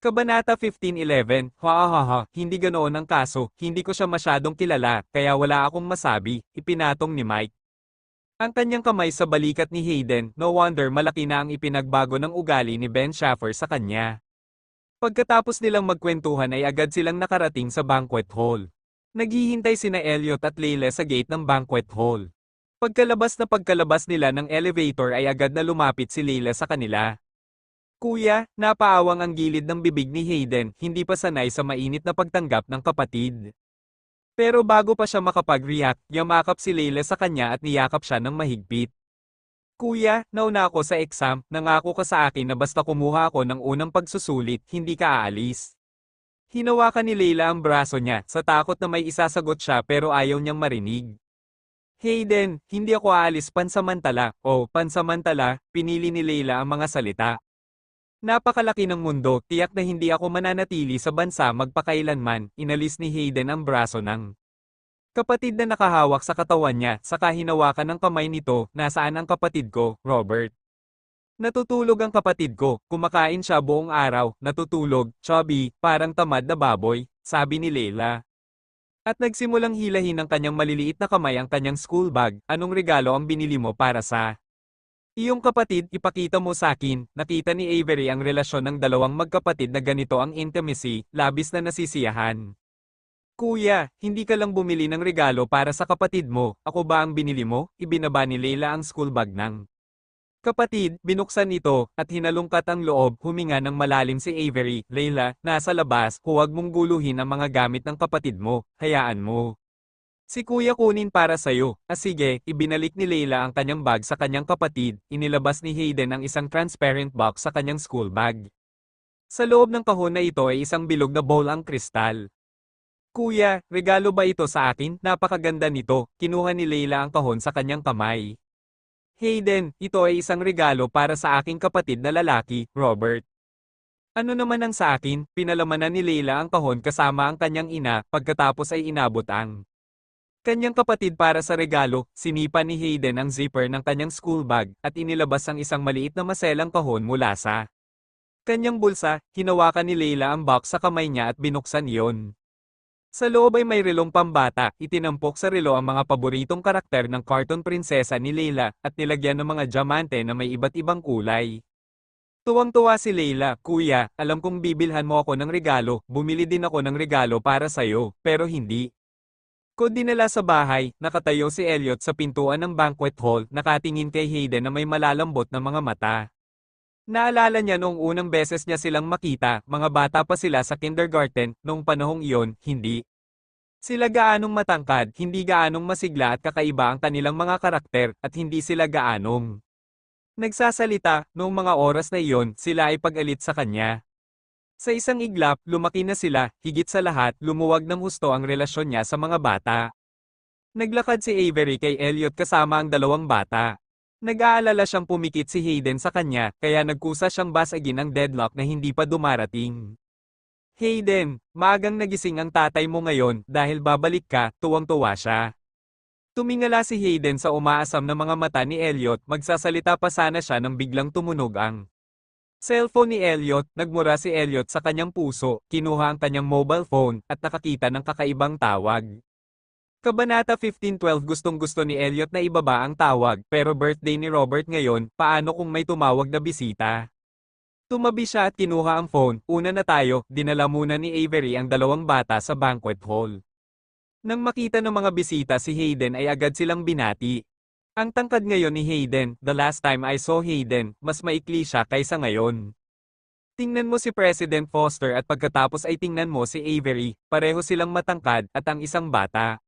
Kabanata 15:11, hahaha, hindi ganoon ang kaso, hindi ko siya masyadong kilala, kaya wala akong masabi, ipinatong ni Mike. Ang kanyang kamay sa balikat ni Hayden, no wonder malaki na ang ipinagbago ng ugali ni Ben Schaffer sa kanya. Pagkatapos nilang magkwentuhan ay agad silang nakarating sa banquet hall. Naghihintay sina Elliot at Leila sa gate ng banquet hall. Pagkalabas nila ng elevator ay agad na lumapit si Leila sa kanila. Kuya, napaawang ang gilid ng bibig ni Hayden, hindi pa sanay sa mainit na pagtanggap ng kapatid. Pero bago pa siya makapag-react, yamakap si Leila sa kanya at niyakap siya ng mahigpit. Kuya, nauna ako sa exam, nangako ka sa akin na basta kumuha ako ng unang pagsusulit, hindi ka aalis. Hinawakan ni Leila ang braso niya, sa takot na may isasagot siya pero ayaw niyang marinig. Hayden, hindi ako aalis pansamantala, o pansamantala, pinili ni Leila ang mga salita. Napakalaki ng mundo, tiyak na hindi ako mananatili sa bansa magpakailanman, inalis ni Hayden ang braso ng kapatid na nakahawak sa katawan niya, saka hinawakan ng kamay nito, nasaan ang kapatid ko, Robert? Natutulog ang kapatid ko, kumakain siya buong araw, natutulog, chubby, parang tamad na baboy, sabi ni Leila. At nagsimulang hilahin ng kanyang maliliit na kamay ang kanyang school bag, anong regalo ang binili mo para sa iyong kapatid? Ipakita mo sakin, nakita ni Avery ang relasyon ng dalawang magkapatid na ganito ang intimacy, labis na nasisiyahan. Kuya, hindi ka lang bumili ng regalo para sa kapatid mo, ako ba ang binili mo? Ibinaba ni Leila ang school bag ng kapatid, binuksan ito, at hinalungkat ang loob, huminga ng malalim si Avery. Leila, nasa labas, huwag mong guluhin ang mga gamit ng kapatid mo, hayaan mo. Si kuya kunin para sayo. Sige, ibinalik ni Leila ang kanyang bag sa kanyang kapatid, inilabas ni Hayden ang isang transparent box sa kanyang school bag. Sa loob ng kahon na ito ay isang bilog na bowl ang kristal. Kuya, regalo ba ito sa akin? Napakaganda nito, kinuha ni Leila ang kahon sa kanyang kamay. Hayden, ito ay isang regalo para sa aking kapatid na lalaki, Robert. Ano naman ang sa akin? Pinalamanan ni Leila ang kahon kasama ang kanyang ina, pagkatapos ay inabot ang kanyang kapatid para sa regalo. Sinipa ni Hayden ang zipper ng kanyang school bag, at inilabas ang isang maliit na maselang kahon mula sa kanyang bulsa. Hinawakan ni Leila ang box sa kamay niya at binuksan iyon. Sa loob ay may relong pambata, itinampok sa relo ang mga paboritong karakter ng cartoon prinsesa ni Leila, at nilagyan ng mga diamante na may iba't ibang kulay. Tuwang-tuwa si Leila, kuya, alam kong bibilhan mo ako ng regalo, bumili din ako ng regalo para sayo, pero hindi ko dinala sa bahay. Nakatayo si Elliot sa pintuan ng banquet hall, nakatingin kay Hayden na may malalambot na mga mata. Naalala niya noong unang beses niya silang makita, mga bata pa sila sa kindergarten, noong panahong iyon, hindi sila gaanong matangkad, hindi gaanong masigla at kakaiba ang kanilang mga karakter, at hindi sila gaanong nagsasalita. Noong mga oras na iyon, sila ay pag-alit sa kanya. Sa isang iglap, lumaki na sila, higit sa lahat, lumuwag ng husto ang relasyon niya sa mga bata. Naglakad si Avery kay Elliot kasama ang dalawang bata. Nag-aalala siyang pumikit si Hayden sa kanya, kaya nagkusa siyang basagin ang deadlock na hindi pa dumarating. Hayden, maagang nagising ang tatay mo ngayon, dahil babalik ka, tuwang-tuwa siya. Tumingala si Hayden sa umaasam na mga mata ni Elliot, magsasalita pa sana siya nang biglang tumunog ang cellphone ni Elliot. Nagmura si Elliot sa kanyang puso, kinuha ang kanyang mobile phone, at nakakita ng kakaibang tawag. Kabanata 15:12. Gustong-gusto ni Elliot na ibaba ang tawag, pero birthday ni Robert ngayon, paano kung may tumawag na bisita? Tumabi siya at kinuha ang phone. Una na tayo, dinala muna ni Avery ang dalawang bata sa banquet hall. Nang makita ng mga bisita si Hayden ay agad silang binati. Ang tangkad ngayon ni Hayden, the last time I saw Hayden, mas maikli siya kaysa ngayon. Tingnan mo si President Foster at pagkatapos ay tingnan mo si Avery, pareho silang matangkad, at ang isang bata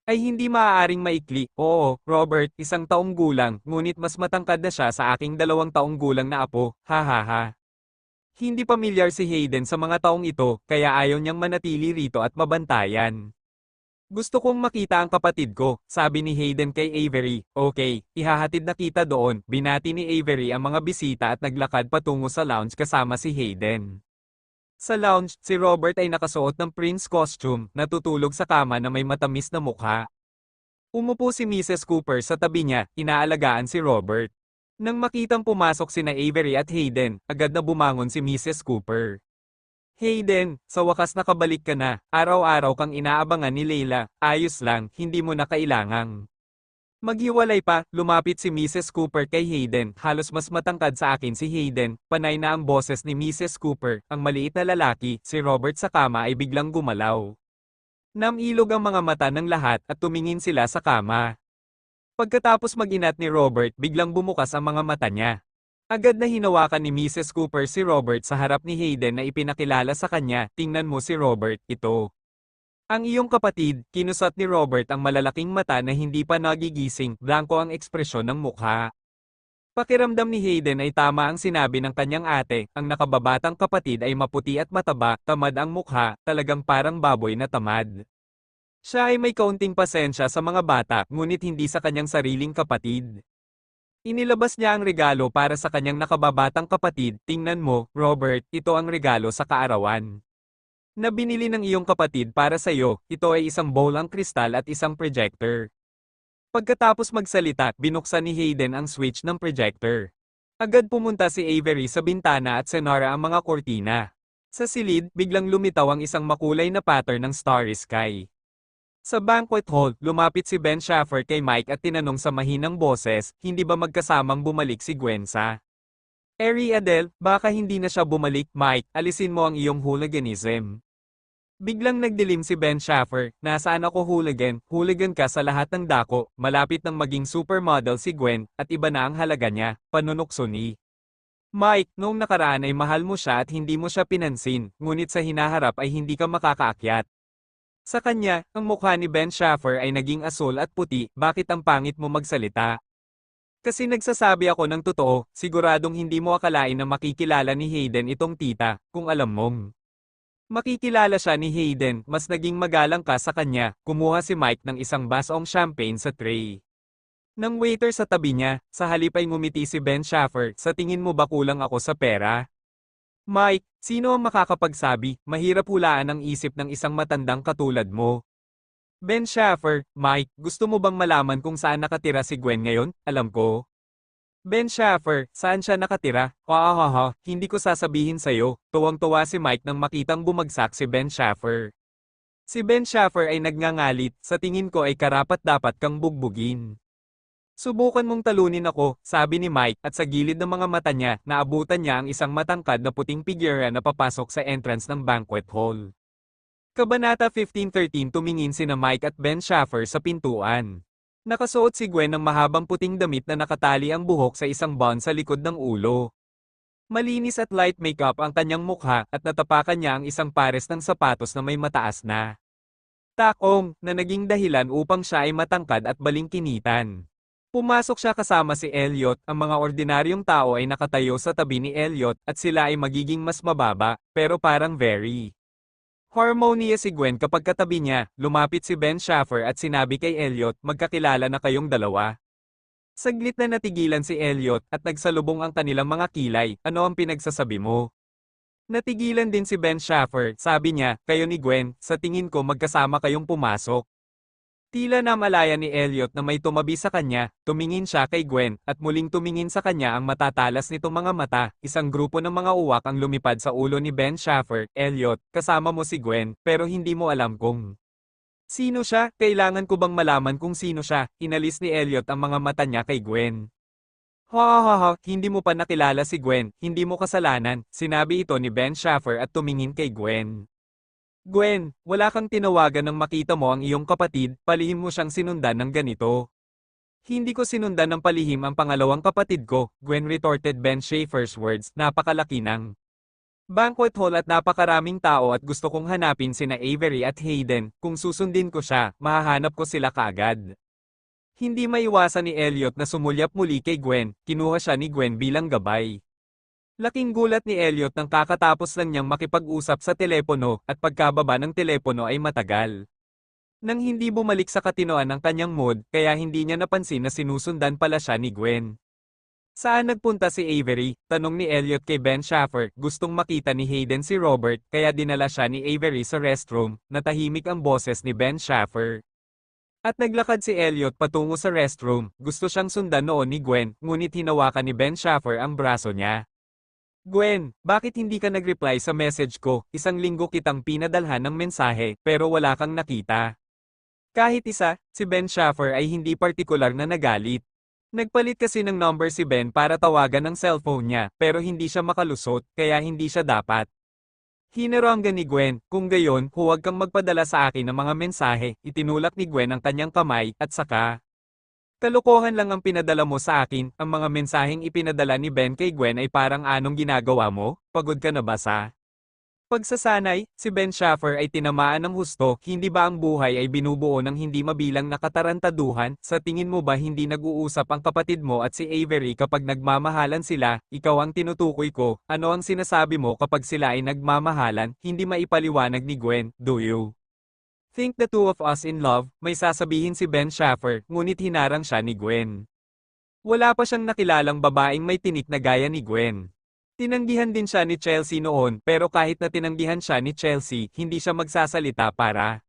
ay hindi maaaring maikli. Oo, Robert, 1 taong gulang, ngunit mas matangkad na siya sa aking 2 taong gulang na apo, hahaha. Hindi pamilyar si Hayden sa mga taong ito, kaya ayaw niyang manatili rito at mabantayan. Gusto kong makita ang kapatid ko, sabi ni Hayden kay Avery. Okay, ihahatid na kita doon. Binati ni Avery ang mga bisita at naglakad patungo sa lounge kasama si Hayden. Sa lounge, si Robert ay nakasuot ng prince costume, natutulog sa kama na may matamis na mukha. Umupo si Mrs. Cooper sa tabi niya, inaalagaan si Robert. Nang makitang pumasok sina Avery at Hayden, agad na bumangon si Mrs. Cooper. Hayden, sa wakas nakabalik ka na. Araw-araw kang inaabangan ni Leila. Ayos lang, hindi mo na kailangang maghiwalay pa. Lumapit si Mrs. Cooper kay Hayden. Halos mas matangkad sa akin si Hayden. Panay na ang boses ni Mrs. Cooper. Ang maliit na lalaki, si Robert sa kama ay biglang gumalaw. Namilog ang mga mata ng lahat at tumingin sila sa kama. Pagkatapos mag-inat ni Robert, biglang bumukas ang mga mata niya. Agad na hinawakan ni Mrs. Cooper si Robert sa harap ni Hayden na ipinakilala sa kanya. Tingnan mo si Robert, ito. Ang iyong kapatid. Kinusat ni Robert ang malalaking mata na hindi pa nagigising, blanko ang ekspresyon ng mukha. Pakiramdam ni Hayden ay tama ang sinabi ng kanyang ate, ang nakababatang kapatid ay maputi at mataba, tamad ang mukha, talagang parang baboy na tamad. Siya ay may kaunting pasensya sa mga bata, ngunit hindi sa kanyang sariling kapatid. Inilabas niya ang regalo para sa kanyang nakababatang kapatid. Tingnan mo, Robert, ito ang regalo sa kaarawan na binili ng iyong kapatid para sa iyo. Ito ay isang bowl ang kristal at isang projector. Pagkatapos magsalita, binuksan ni Hayden ang switch ng projector. Agad pumunta si Avery sa bintana at sinara ang mga kortina. Sa silid, biglang lumitaw ang isang makulay na pattern ng Starry Sky. Sa banquet hall, lumapit si Ben Schaffer kay Mike at tinanong sa mahinang boses, hindi ba magkasamang bumalik si Gwen sa Adele, baka hindi na siya bumalik. Mike, alisin mo ang iyong hooliganism. Biglang nagdilim si Ben Schaffer, nasaan ako hooligan? Hooligan ka sa lahat ng dako, malapit nang maging supermodel si Gwen, at iba na ang halaga niya, panunokso ni Mike. Noong nakaraan ay mahal mo siya at hindi mo siya pinansin, ngunit sa hinaharap ay hindi ka makakaakyat. Sa kanya, ang mukha ni Ben Schaffer ay naging asul at puti. Bakit ang pangit mo magsalita? Kasi nagsasabi ako ng totoo, siguradong hindi mo akalain na makikilala ni Hayden itong tita, kung alam mong makikilala siya ni Hayden, mas naging magalang ka sa kanya. Kumuha si Mike ng isang basong champagne sa tray ng waiter sa tabi niya. Sa halip ay ngumiti si Ben Schaffer, sa tingin mo ba kulang ako sa pera? Mike, sino ang makakapagsabi? Mahirap hulaan ang isip ng isang matandang katulad mo. Ben Schaffer, Mike, gusto mo bang malaman kung saan nakatira si Gwen ngayon? Alam ko. Ben Schaffer, saan siya nakatira? Hindi ko sasabihin sa'yo. Tuwang-tuwa si Mike nang makitang bumagsak si Ben Schaffer. Si Ben Schaffer ay nagngangalit, sa tingin ko ay karapat-dapat kang bugbugin. Subukan mong talunin ako, sabi ni Mike, at sa gilid ng mga mata niya, naabutan niya ang isang matangkad na puting figura na papasok sa entrance ng banquet hall. Kabanata 15:13. Tumingin sina Mike at Ben Schaffer sa pintuan. Nakasuot si Gwen ng mahabang puting damit na nakatali ang buhok sa isang bun sa likod ng ulo. Malinis at light makeup ang kanyang mukha, at natapakan niya ang isang pares ng sapatos na may mataas na takong, na naging dahilan upang siya ay matangkad at balingkinitan. Pumasok siya kasama si Elliot. Ang mga ordinaryong tao ay nakatayo sa tabi ni Elliot, at sila ay magiging mas mababa, pero parang very harmonious si Gwen kapag katabi niya. Lumapit si Ben Schaffer at sinabi kay Elliot, magkakilala na kayong dalawa. Saglit na natigilan si Elliot, at nagsalubong ang kanilang mga kilay. Ano ang pinagsasabi mo? Natigilan din si Ben Schaffer. Sabi niya, kayo ni Gwen, sa tingin ko magkasama kayong pumasok. Tila namalaya ni Elliot na may tumabi sa kanya. Tumingin siya kay Gwen, at muling tumingin sa kanya ang matatalas nitong mga mata. Isang grupo ng mga uwak ang lumipad sa ulo ni Ben Schaffer. Elliot, kasama mo si Gwen, pero hindi mo alam kung sino siya. Kailangan ko bang malaman kung sino siya? Inalis ni Elliot ang mga mata niya kay Gwen. Hindi mo pa nakilala si Gwen, hindi mo kasalanan, sinabi ito ni Ben Schaffer at tumingin kay Gwen. Gwen, wala kang tinawagan nang makita mo ang iyong kapatid, palihim mo siyang sinundan ng ganito. Hindi ko sinundan ng palihim ang pangalawang kapatid ko, Gwen retorted Ben Schaffer's words, napakalaki ng banquet hall at napakaraming tao at gusto kong hanapin sina Avery at Hayden. Kung susundin ko siya, mahahanap ko sila kaagad. Hindi maiwasan ni Elliot na sumulyap muli kay Gwen. Kinuha siya ni Gwen bilang gabay. Laking gulat ni Elliot nang kakatapos lang niyang makipag-usap sa telepono, at pagkababa ng telepono ay matagal. Nang hindi bumalik sa katinoan ang kanyang mood, kaya hindi niya napansin na sinusundan pala siya ni Gwen. Saan nagpunta si Avery? Tanong ni Elliot kay Ben Schaffer. Gustong makita ni Hayden si Robert, kaya dinala siya ni Avery sa restroom. Natahimik ang boses ni Ben Schaffer. At naglakad si Elliot patungo sa restroom. Gusto siyang sundan noon ni Gwen, ngunit hinawakan ni Ben Schaffer ang braso niya. Gwen, bakit hindi ka nag-reply sa message ko? Isang linggo kitang pinadalhan ng mensahe, pero wala kang nakita. Kahit isa, si Ben Schaffer ay hindi partikular na nagalit. Nagpalit kasi ng number si Ben para tawagan ng cellphone niya, pero hindi siya makalusot, kaya hindi siya dapat. Hinaranggan ni Gwen, kung gayon, huwag kang magpadala sa akin ng mga mensahe, itinulak ni Gwen ang kanyang kamay, at saka, kalokohan lang ang pinadala mo sa akin, ang mga mensaheng ipinadala ni Ben kay Gwen ay parang anong ginagawa mo, pagod ka na ba sa pagsasanay? Si Ben Schaffer ay tinamaan ng husto, hindi ba ang buhay ay binubuo ng hindi mabilang na katarantaduhan? Sa tingin mo ba hindi nag-uusap ang kapatid mo at si Avery kapag nagmamahalan sila? Ikaw ang tinutukoy ko, ano ang sinasabi mo kapag sila ay nagmamahalan? Hindi maipaliwanag ni Gwen, do you think the two of us in love? May sasabihin si Ben Schaffer, ngunit hinarang siya ni Gwen. Wala pa siyang nakilalang babaeng may tinik na gaya ni Gwen. Tinanggihan din siya ni Chelsea noon, pero kahit na tinanggihan siya ni Chelsea, hindi siya magsasalita para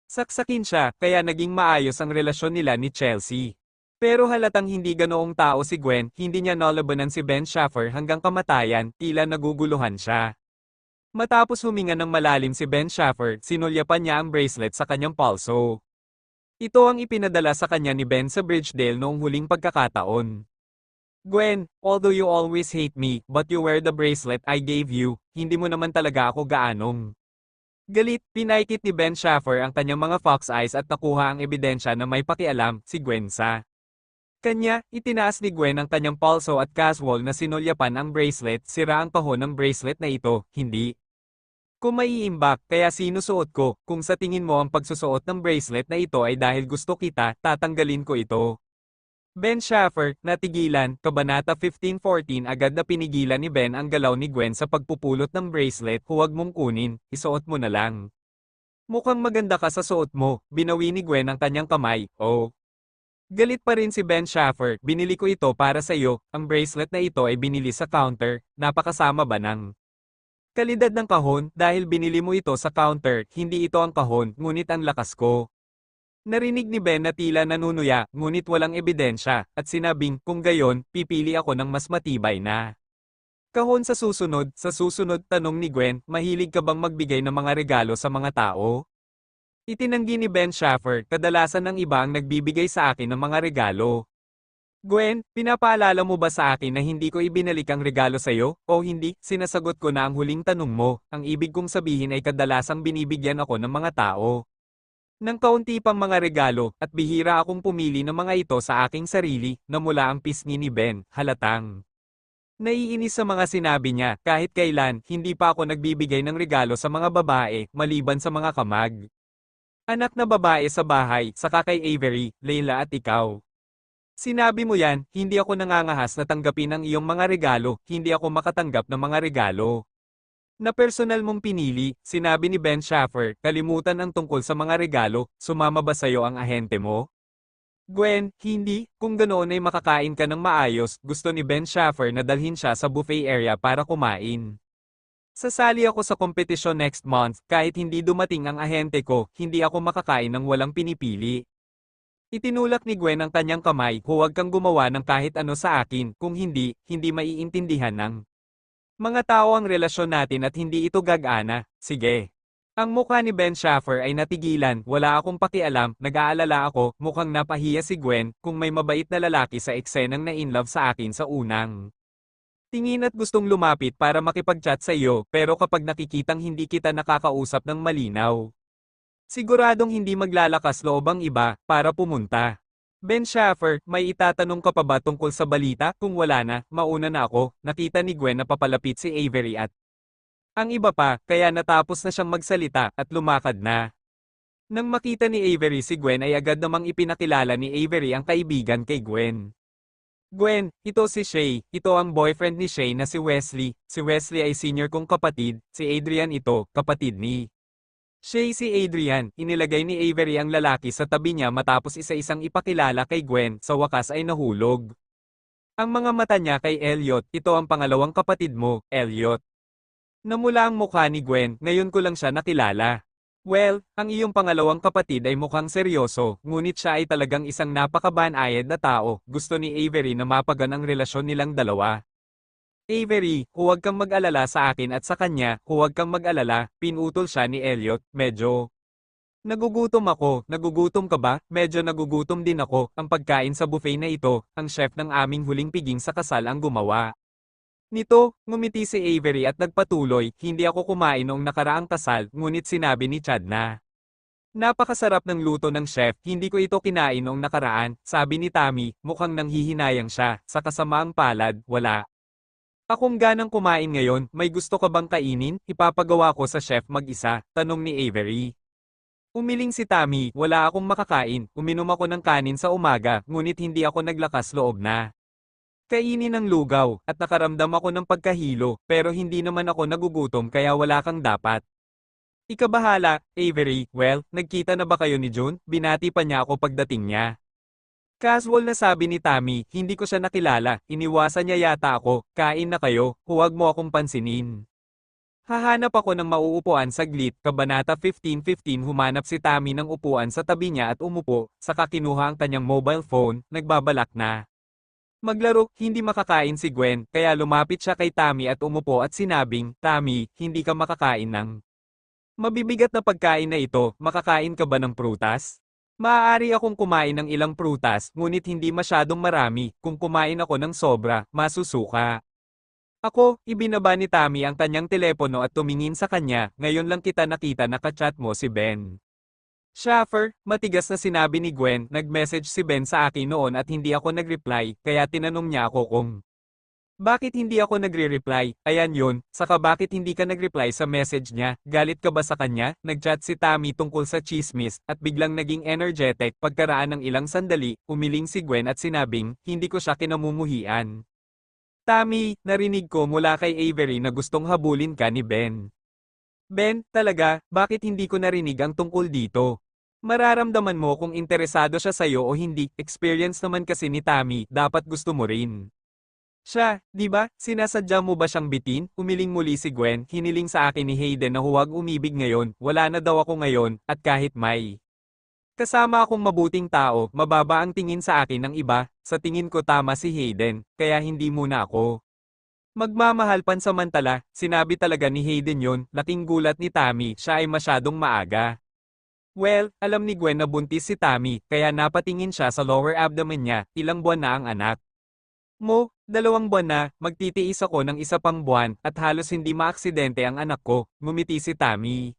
saksakin siya, kaya naging maayos ang relasyon nila ni Chelsea. Pero halatang hindi ganoong tao si Gwen, hindi niya nalabanan si Ben Schaffer hanggang kamatayan, tila naguguluhan siya. Matapos huminga ng malalim si Ben Schaffer, sinulyapan niya ang bracelet sa kanyang palso. Ito ang ipinadala sa kanya ni Ben sa Bridgedale noong huling pagkakataon. Gwen, although you always hate me, but you wear the bracelet I gave you, hindi mo naman talaga ako gaanong. Galit, pinaikit ni Ben Schaffer ang kanyang mga fox eyes at nakuha ang ebidensya na may pakialam, si Gwen sa kanya. Itinaas ni Gwen ang kanyang palso at casual na sinulyapan ang bracelet, sira ang kahon ng bracelet na ito, hindi ko maiimbak, kaya sinusuot ko, kung sa tingin mo ang pagsusuot ng bracelet na ito ay dahil gusto kita, tatanggalin ko ito. Ben Schaffer, natigilan, Kabanata 15:14 agad na pinigilan ni Ben ang galaw ni Gwen sa pagpupulot ng bracelet, huwag mong kunin, isuot mo na lang. Mukhang maganda ka sa suot mo, binawi ni Gwen ang kanyang kamay, oh. Galit pa rin si Ben Schaffer, binili ko ito para sa iyo, ang bracelet na ito ay binili sa counter, napakasama ba ng kalidad ng kahon, dahil binili mo ito sa counter, hindi ito ang kahon, ngunit ang lakas ko. Narinig ni Ben na tila nanunuya, ngunit walang ebidensya, at sinabing, kung gayon, pipili ako ng mas matibay na kahon sa susunod tanong ni Gwen, mahilig ka bang magbigay ng mga regalo sa mga tao? Itinanggi ni Ben Schaffer, kadalasan ng iba ang nagbibigay sa akin ng mga regalo. Gwen, pinapaalala mo ba sa akin na hindi ko ibinalik ang regalo sa'yo, o hindi? Sinasagot ko na ang huling tanong mo, ang ibig kong sabihin ay kadalasang binibigyan ako ng mga tao ng kaunti pang mga regalo, at bihira akong pumili ng mga ito sa aking sarili, na mula ang pisngi ni Ben, halatang naiinis sa mga sinabi niya, kahit kailan, hindi pa ako nagbibigay ng regalo sa mga babae, maliban sa mga kamag. Anak na babae sa bahay, saka kay Avery, Leila at ikaw. Sinabi mo yan, hindi ako nangangahas na tanggapin ang iyong mga regalo, hindi ako makatanggap ng mga regalo na personal mong pinili, sinabi ni Ben Schaffer, kalimutan ang tungkol sa mga regalo, sumama ba sa'yo ang ahente mo? Gwen, hindi, kung ganoon ay makakain ka ng maayos, gusto ni Ben Schaffer na dalhin siya sa buffet area para kumain. Sasali ako sa kompetisyon next month, kahit hindi dumating ang ahente ko, hindi ako makakain ng walang pinipili. Itinulak ni Gwen ang kanyang kamay, huwag kang gumawa ng kahit ano sa akin, kung hindi, hindi maiintindihan ng mga tao ang relasyon natin at hindi ito gagana, sige. Ang mukha ni Ben Schaffer ay natigilan, wala akong pakialam, nag-aalala ako, mukhang napahiya si Gwen, kung may mabait na lalaki sa eksenang na-inlove sa akin sa unang tingin at gustong lumapit para makipag-chat sa iyo, pero kapag nakikitang hindi kita nakakausap ng malinaw, siguradong hindi maglalakas loob ang iba, para pumunta. Ben Schaffer, may itatanong ka pa ba tungkol sa balita? Kung wala na, mauna na ako. Nakita ni Gwen na papalapit si Avery at ang iba pa, kaya natapos na siyang magsalita at lumakad na. Nang makita ni Avery si Gwen ay agad namang ipinakilala ni Avery ang kaibigan kay Gwen. Gwen, ito si Shay, ito ang boyfriend ni Shay na si Wesley. Si Wesley ay senior kong kapatid, si Adrian ito, kapatid ni Shay. Si Adrian, inilagay ni Avery ang lalaki sa tabi niya matapos isa-isang ipakilala kay Gwen, sa wakas ay nahulog ang mga mata niya kay Elliot, ito ang pangalawang kapatid mo, Elliot. Namula ang mukha ni Gwen, ngayon ko lang siya nakilala. Well, ang iyong pangalawang kapatid ay mukhang seryoso, ngunit siya ay talagang isang napakabanayad na tao, gusto ni Avery na mapagan ang relasyon nilang dalawa. Avery, huwag kang mag-alala sa akin at sa kanya, huwag kang mag-alala, pinutol siya ni Elliot, medyo. Nagugutom ako, nagugutom ka ba? Medyo nagugutom din ako, ang pagkain sa buffet na ito, ang chef ng aming huling piging sa kasal ang gumawa. Nito, ngumiti si Avery at nagpatuloy, hindi ako kumain noong nakaraang kasal, ngunit sinabi ni Chad na. Napakasarap ng luto ng chef, hindi ko ito kinain noong nakaraan, sabi ni Tammy, mukhang nanghihinayang siya, sa kasamaang palad, wala. Akong ganang kumain ngayon, may gusto ka bang kainin? Ipapagawa ko sa chef mag-isa, tanong ni Avery. Umiling si Tammy, wala akong makakain, uminom ako ng kanin sa umaga, ngunit hindi ako naglakas loob na. Kainin ng lugaw, at nakaramdam ako ng pagkahilo, pero hindi naman ako nagugutom kaya wala kang dapat. Ikabahala, Avery, well, nagkita na ba kayo ni June? Binati pa niya ako pagdating niya. Casual na sabi ni Tammy, hindi ko siya nakilala, iniwasan niya yata ako, kain na kayo, huwag mo akong pansinin. Hahanap ako ng mauupuan saglit, Kabanata 15:15 humanap si Tammy ng upuan sa tabi niya at umupo, saka kinuha ang kanyang mobile phone, nagbabalak na. Maglaro, hindi makakain si Gwen, kaya lumapit siya kay Tammy at umupo at sinabing, Tammy, hindi ka makakain ng mabibigat na pagkain na ito, makakain ka ba ng prutas? Maaari akong kumain ng ilang prutas, ngunit hindi masyadong marami, kung kumain ako ng sobra, masusuka. Ako, ibinaba ni Tammy ang kanyang telepono at tumingin sa kanya, ngayon lang kita nakita na ka-chat mo si Ben. Shaffer, matigas na sinabi ni Gwen, nag-message si Ben sa akin noon at hindi ako nag-reply, kaya tinanong niya ako kung bakit hindi ako nagre-reply? Ayan yun, saka bakit hindi ka nag-reply sa message niya? Galit ka ba sa kanya? Nag-chat si Tammy tungkol sa chismis, at biglang naging energetic, pagkaraan ng ilang sandali, umiling si Gwen at sinabing, hindi ko siya kinamumuhian. Tammy, narinig ko mula kay Avery na gustong habulin ka ni Ben. Ben, talaga, bakit hindi ko narinig ang tungkol dito? Mararamdaman mo kung interesado siya sa'yo o hindi, experience naman kasi ni Tammy, dapat gusto mo rin. Siya, di ba? Sinasadya mo ba siyang bitin? Umiling muli si Gwen, hiniling sa akin ni Hayden na huwag umibig ngayon, wala na daw ako ngayon, at kahit may kasama akong mabuting tao, mababa ang tingin sa akin ng iba, sa tingin ko tama si Hayden, kaya hindi muna ako magmamahal pansamantala, sinabi talaga ni Hayden yon, laking gulat ni Tammy, siya ay masyadong maaga. Well, alam ni Gwen na buntis si Tammy, kaya napatingin siya sa lower abdomen niya, ilang buwan na ang anak. Mo, 2 buwan na, magtitiis ako ng isa pang buwan, at halos hindi maaksidente ang anak ko, ngumiti si Tammy.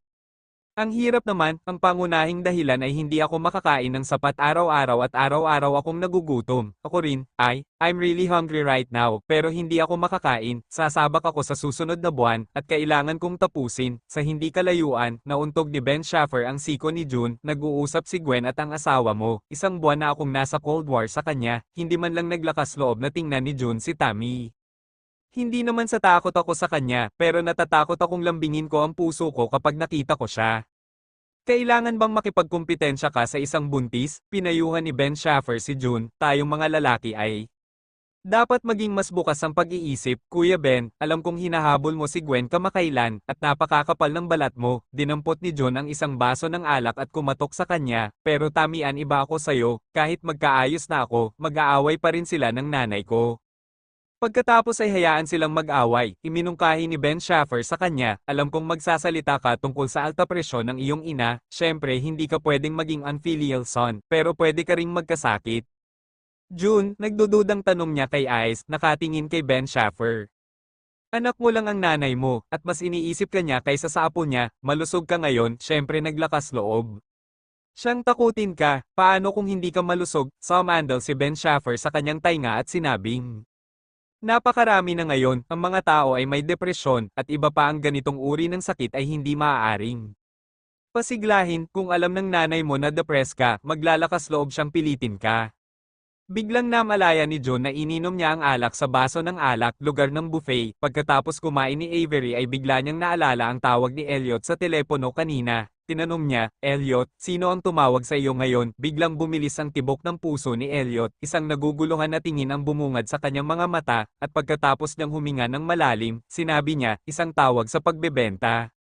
Ang hirap naman, ang pangunahing dahilan ay hindi ako makakain ng sapat araw-araw at araw-araw akong nagugutom. Ako rin, I'm really hungry right now, pero hindi ako makakain, sasabak ako sa susunod na buwan, at kailangan kong tapusin. Sa hindi kalayuan, nauntog ni Ben Schaffer ang siko ni June, nag-uusap si Gwen at ang asawa mo. 1 buwan na akong nasa Cold War sa kanya, hindi man lang naglakas loob na tingnan ni June si Tammy. Hindi naman sa takot ako sa kanya, pero natatakot akong lambingin ko ang puso ko kapag nakita ko siya. Kailangan bang makipagkumpetensya ka sa isang buntis? Pinayuhan ni Ben Schaffer si June, tayong mga lalaki ay dapat maging mas bukas ang pag-iisip, Kuya Ben, alam kong hinahabol mo si Gwen kamakailan, at napakakapal ng balat mo, dinampot ni John ang isang baso ng alak at kumatok sa kanya, pero tamian iba ako sa'yo, kahit magkaayos na ako, mag-aaway pa rin sila ng nanay ko. Pagkatapos ay hayaan silang mag-away, iminungkahi ni Ben Schaffer sa kanya, alam kong magsasalita ka tungkol sa alta presyon ng iyong ina, syempre hindi ka pwedeng maging unfilial son, pero pwede ka ring magkasakit. June, nagdududang tanong niya kay Ice, nakatingin kay Ben Schaffer. Anak mo lang ang nanay mo, at mas iniisip ka niya kaysa sa apo niya, malusog ka ngayon, syempre naglakas loob. Siyang takutin ka, paano kung hindi ka malusog, sumandal si Ben Schaffer sa kanyang tainga at sinabing. Napakarami na ngayon, ang mga tao ay may depresyon, at iba pa ang ganitong uri ng sakit ay hindi maaaring pasiglahin, kung alam ng nanay mo na depressed ka, maglalakas loob siyang pilitin ka. Biglang namalaya ni John na ininom niya ang alak sa baso ng alak, lugar ng buffet, pagkatapos kumain ni Avery ay bigla niyang naalala ang tawag ni Elliot sa telepono kanina. Tinanong niya, Elliot, sino ang tumawag sa iyo ngayon? Biglang bumilis ang tibok ng puso ni Elliot, isang naguguluhan na tingin ang bumungad sa kanyang mga mata, at pagkatapos niyang huminga ng malalim, sinabi niya, isang tawag sa pagbebenta.